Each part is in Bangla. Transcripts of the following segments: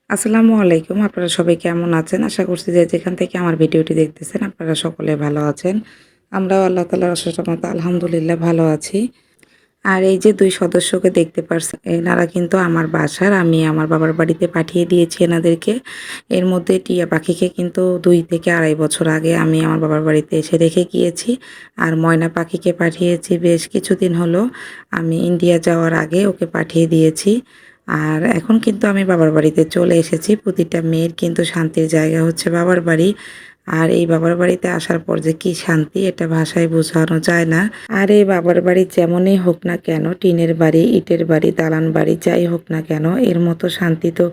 আসসালামু আলাইকুম। আপনারা সবাই কেমন আছেন? আশা করছি যে যেখান থেকে আমার ভিডিওটি দেখতেছেন আপনারা সকলে ভালো আছেন। আমরাও আল্লাহ তাআলার অশেষ রহমতে আলহামদুলিল্লাহ ভালো আছি। আর এই যে ২ সদস্যকে দেখতে পারছেন, এনারা কিন্তু আমার বাসার। আমি আমার বাবার বাড়িতে পাঠিয়ে দিয়েছি এনাদেরকে। এর মধ্যে টিয়া পাখিকে কিন্তু ২ থেকে ২.৫ বছর আগে আমি আমার বাবার বাড়িতে এসে রেখে গিয়েছি। আর ময়না পাখিকে পাঠিয়েছি বেশ কিছুদিন হলো। আমি ইন্ডিয়া যাওয়ার আগে ওকে পাঠিয়ে দিয়েছি। আর এখন কিন্তু আমি বাবার বাড়িতে চলে এসেছি। প্রতিটা মেয়ের কিন্তু শান্তির জায়গা হচ্ছে বাবার বাড়ি। আর এই বাবার বাড়িতে আসার পর যে কি শান্তি এটা ভাষায় বোঝানো যায় না। আর এই বাবার বাড়ি যেমনই হোক না কেন, টিনের বাড়ি, ইটের বাড়ি, দালান বাড়ি যাই হোক না কেন, এর মতো শান্তি তো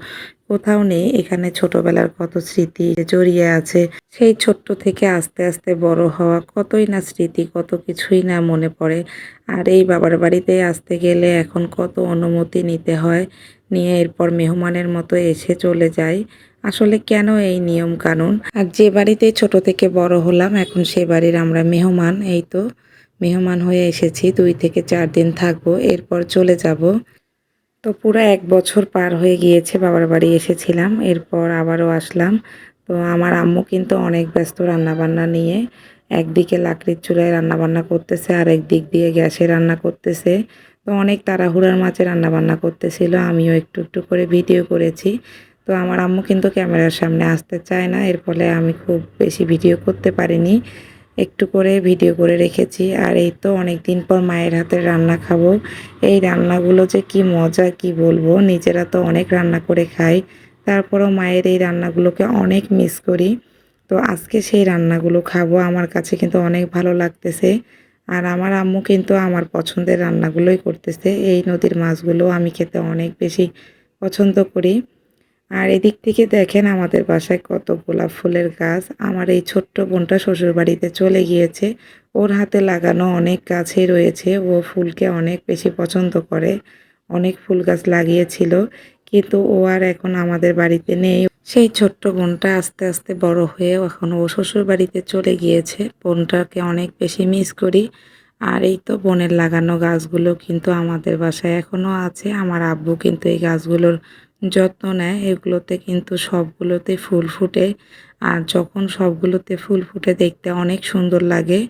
কোথাও নেই। এখানে ছোটবেলার কত স্মৃতি জড়িয়ে আছে। সেই ছোট্ট থেকে আস্তে আস্তে বড় হওয়া কতই না স্মৃতি, কত কিছুই না মনে পড়ে। আর এই বাবার বাড়িতে আসতে গেলে এখন কত অনুমতি নিতে হয়, নিয়ে এরপর মেহমানের মতো এসে চলে যাই। আসলে কেন এই নিয়ম কানুন? আর যে বাড়িতে ছোট থেকে বড় হলাম এখন সে বাড়ির আমরা মেহমান। এই তো মেহমান হয়ে এসেছি, ২ থেকে ৪ দিন থাকবো, এরপর চলে যাব। তো পুরা ১ বছর পার হয়ে গিয়েছে বাবার বাড়ি এসেছিলাম, এরপর আবারও আসলাম। তো আমার আম্মু কিন্তু অনেক ব্যস্ত রান্নাবান্না নিয়ে। একদিকে লাকড়ির চুলায় রান্নাবান্না করতেছে, আরেক দিক দিয়ে গ্যাসে রান্না করতেছে। তো অনেক তাড়াহুড়ার মাঝে রান্নাবান্না করতেছিল। আমিও একটু একটু করে ভিডিও করেছি। তো আমার আম্মু কিন্তু ক্যামেরার সামনে আসতে চায় না। এর ফলে আমি খুব বেশি ভিডিও করতে পারিনি। একটু করে ভিডিও করে রেখেছি। আর এই তো অনেকদিন পর মায়ের হাতের রান্না খাবো। এই রান্নাগুলো যে কি মজা কি বলবো। নিজেরা তো অনেক রান্না করে খাই। তারপরেও মায়ের এই রান্নাগুলোকে অনেক মিস করি। তো আজকে সেই রান্নাগুলো খাবো। আমার কাছে কিন্তু অনেক ভালো লাগতেছে। আর আমার আম্মু কিন্তু আমার পছন্দের রান্নাগুলোই করতেছে। এই নদীর মাছগুলো আমি খেতে অনেক বেশি পছন্দ করি। আর এদিক থেকে দেখেন আমাদের বাসায় কত গোলাপ ফুলের গাছ। আমার এই ছোট্ট বোনটা শ্বশুরবাড়িতে চলে গিয়েছে। ওর হাতে লাগানো অনেক গাছই রয়েছে। ও ফুলকে অনেক বেশি পছন্দ করে। অনেক ফুল গাছ লাগিয়েছিল। কিন্তু ও আর এখন আমাদের বাড়িতে নেই। সেই ছোট্ট বোনটা আস্তে আস্তে বড় হয়ে এখন ও শ্বশুরবাড়িতে চলে গিয়েছে। বোনটাকে অনেক বেশি মিস করি। আর এই তো বোনের লাগানো গাছগুলো কিন্তু আমাদের বাসায় এখনো আছে। আমার আব্বু কিন্তু এই গাছগুলোর যত্ন নেয়। এগুলোতে কিন্তু সবগুলোতে ফুল ফুটে। আর যখন সবগুলোতে ফুল ফুটে দেখতে অনেক সুন্দর লাগে।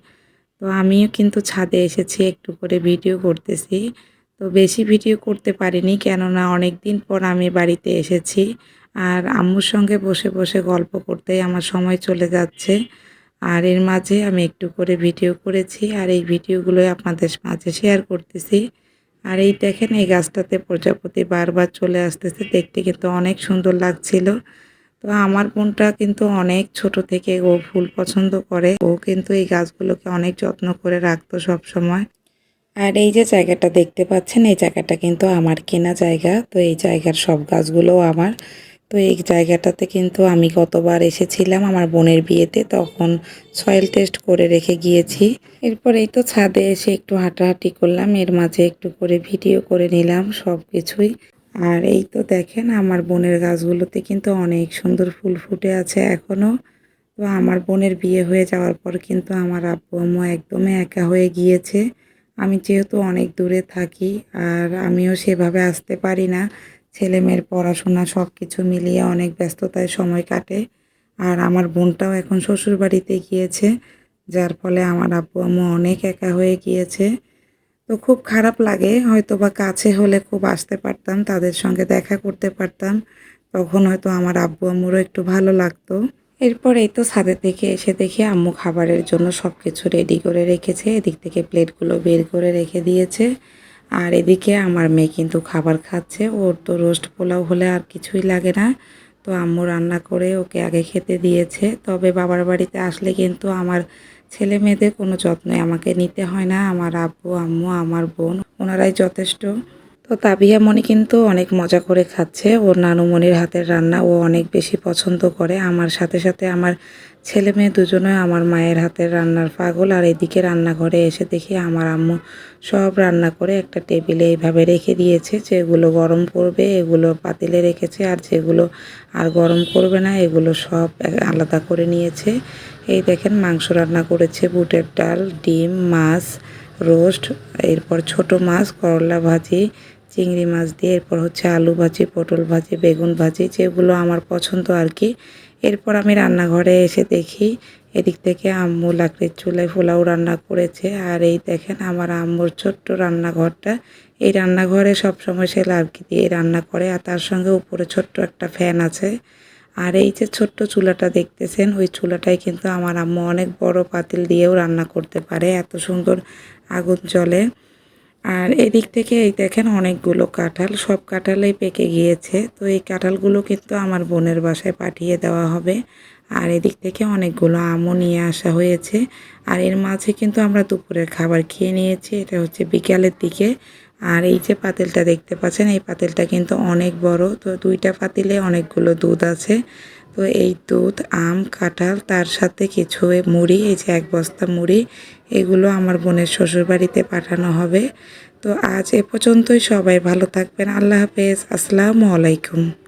তো আমিও কিন্তু ছাদে এসেছি, একটু করে ভিডিও করতেছি। তো বেশি ভিডিও করতে পারিনি, কেননা অনেকদিন পর আমি বাড়িতে এসেছি। আর আম্মুর সঙ্গে বসে বসে গল্প করতেই আমার সময় চলে যাচ্ছে। আর এর মাঝে আমি একটু করে ভিডিও করেছি। আর এই ভিডিওগুলোই আপনাদের মাঝে শেয়ার করতেছি। আর এই দেখেন এই গাছটাতে প্রজাপতি বারবার চলে আসতেছে। দেখতে কিন্তু অনেক সুন্দর লাগছিল। তো আমার বোনটা কিন্তু অনেক ছোট থেকে ও ফুল পছন্দ করে। ও কিন্তু এই গাছগুলোকে অনেক যত্ন করে রাখতো সবসময়। আর এই যে জায়গাটা দেখতে পাচ্ছেন, এই জায়গাটা কিন্তু আমার কেনা জায়গা। তো এই জায়গার সব গাছগুলোও আমার। তো এই জায়গাটাতে কিন্তু আমি গতবার এসেছিলাম আমার বোনের বিয়েতে, তখন সয়েল টেস্ট করে রেখে গিয়েছি। এরপর এই তো ছাদে এসে একটু হাঁটাহাঁটি করলাম, এর মাঝে একটু করে ভিডিও করে নিলাম সব কিছুই। আর এই তো দেখেন আমার বোনের গাছগুলোতে কিন্তু অনেক সুন্দর ফুল ফুটে আছে এখনও। তো আমার বোনের বিয়ে হয়ে যাওয়ার পর কিন্তু আমার আব্বু আম্মু একদমই একা হয়ে গিয়েছে। আমি যেহেতু অনেক দূরে থাকি আর আমিও সেভাবে আসতে পারি না। ছেলেমেয়ের পড়াশোনা সব কিছু মিলিয়ে অনেক ব্যস্ততায় সময় কাটে। আর আমার বোনটাও এখন শ্বশুরবাড়িতে গিয়েছে, যার ফলে আমার আব্বু আম্মু অনেক একা হয়ে গিয়েছে। তো খুব খারাপ লাগে, হয়তোবা কাছে হলে খুব আসতে পারতাম, তাদের সঙ্গে দেখা করতে পারতাম। তখন হয়তো আমার আব্বু আম্মুরও একটু ভালো লাগতো। এরপর এই তো ছাদে থেকে এসে দেখি আম্মু খাবারের জন্য সব কিছু রেডি করে রেখেছে। এদিক থেকে প্লেটগুলো বের করে রেখে দিয়েছে। আর এদিকে আমার মেয়ে কিন্তু খাবার খাচ্ছে। ওর তো রোস্ট পোলাও হলে আর কিছুই লাগে না। তো আম্মু রান্না করে ওকে আগে খেতে দিয়েছে। তবে বাবার বাড়িতে আসলে কিন্তু আমার ছেলে মেয়েদের কোনো যত্নই আমাকে নিতে হয় না। আমার আব্বু আম্মু আমার বোন ওনারাই যথেষ্ট। তো তাবিয়া মনি কিন্তু অনেক মজা করে খাচ্ছে। ওর নানুমণির হাতের রান্না ও অনেক বেশি পছন্দ করে। আমার সাথে সাথে আমার ছেলে মেয়ে দুজনে আমার মায়ের হাতের রান্নার পাগল। আর এদিকে রান্নাঘরে এসে দেখি আমার আম্মু সব রান্না করে একটা টেবিলে এইভাবে রেখে দিয়েছে। যেগুলো গরম করবে এগুলো পাতিলে রেখেছে, আর যেগুলো আর গরম করবে না এগুলো সব আলাদা করে নিয়েছে। এই দেখেন মাংস রান্না করেছে, বুটের ডাল, ডিম, মাছ, রোস্ট, এরপর ছোট মাছ, করলা ভাজি, চিংড়ি মাছ দিয়ে, এরপর হচ্ছে আলু ভাজি, পটল ভাজি, বেগুন ভাজি, যেগুলো আমার পছন্দ আর কি। এরপর আমি রান্নাঘরে এসে দেখি এদিক থেকে আম্মু লাকড়ির চুলায় পোলাও রান্না করেছে। আর এই দেখেন আমার আম্মুর ছোট্ট রান্নাঘরটা, এই রান্নাঘরে সবসময় সে লাকড়ি দিয়ে রান্না করে, আর তার সঙ্গে উপরে ছোট্ট একটা ফ্যান আছে। আর এই যে ছোট্ট চুলাটা দেখতেছেন, ওই চুলাটায় কিন্তু আমার আম্মু অনেক বড় পাতিল দিয়েও রান্না করতে পারে, এত সুন্দর আগুন জ্বলে। আর এদিক থেকে এই দেখেন অনেকগুলো কাঁঠাল, সব কাঁঠালেই পেকে গিয়েছে। তো এই কাঁঠালগুলো কিন্তু আমার বোনের বাসায় পাঠিয়ে দেওয়া হবে। আর এদিক থেকে অনেকগুলো আমও নিয়ে আসা হয়েছে। আর এর মাঝে কিন্তু আমরা দুপুরের খাবার খেয়ে নিয়েছি, এটা হচ্ছে বিকালের দিকে। আর এই যে পাতিলটা দেখতে পাচ্ছেন, এই পাতিলটা কিন্তু অনেক বড়। তো দুইটা পাতিলে অনেকগুলো দুধ আছে। তো এই দুধ, আম, কাঁঠাল, তার সাথে কিছু মুড়ি, এই যে 1 বস্তা মুড়ি, এগুলো আমার বোনের শ্বশুরবাড়িতে পাঠানো হবে। তো আজ এ পর্যন্তই, সবাই ভালো থাকবেন। আল্লাহ হাফেজ, আসসালামু আলাইকুম।